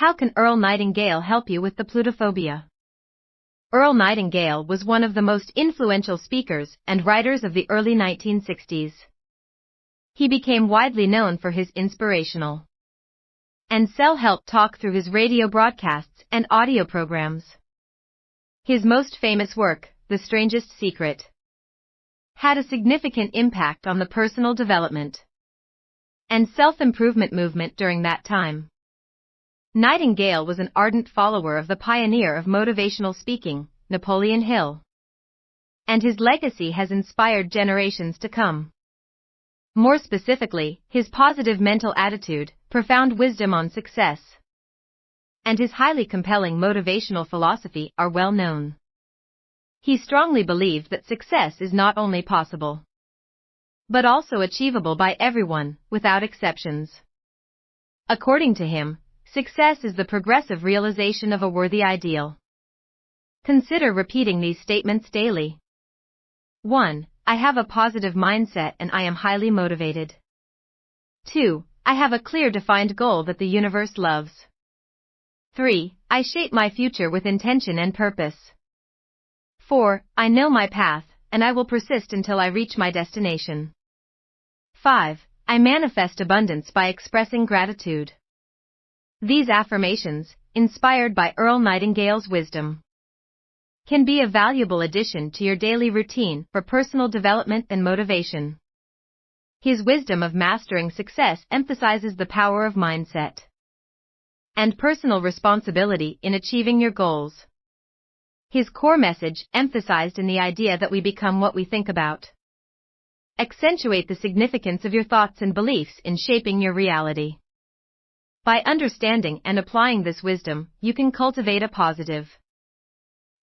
How can Earl Nightingale help you with the Plutophobia? Earl Nightingale was one of the most influential speakers and writers of the early 1960s. He became widely known for his inspirational and self-help talk through his radio broadcasts and audio programs. His most famous work, The Strangest Secret, had a significant impact on the personal development and self-improvement movement during that time. Nightingale was an ardent follower of the pioneer of motivational speaking, Napoleon Hill, and his legacy has inspired generations to come. More specifically, his positive mental attitude, profound wisdom on success, and his highly compelling motivational philosophy are well known. He strongly believed that success is not only possible, but also achievable by everyone, without exceptions. According to him, success is the progressive realization of a worthy ideal. Consider repeating these statements daily. 1. I have a positive mindset and I am highly motivated. 2. I have a clear defined goal that the universe loves. 3. I shape my future with intention and purpose. 4. I know my path, and I will persist until I reach my destination. 5. I manifest abundance by expressing gratitude. These affirmations, inspired by Earl Nightingale's wisdom, can be a valuable addition to your daily routine for personal development and motivation. His wisdom of mastering success emphasizes the power of mindset and personal responsibility in achieving your goals. His core message emphasized in the idea that we become what we think about. Accentuate the significance of your thoughts and beliefs in shaping your reality. By understanding and applying this wisdom, you can cultivate a positive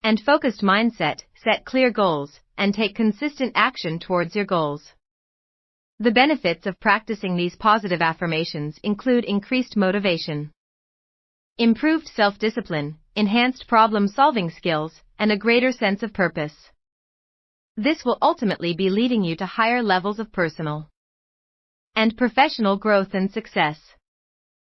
and focused mindset, set clear goals, and take consistent action towards your goals. The benefits of practicing these positive affirmations include increased motivation, improved self-discipline, enhanced problem-solving skills, and a greater sense of purpose. This will ultimately be leading you to higher levels of personal and professional growth and success.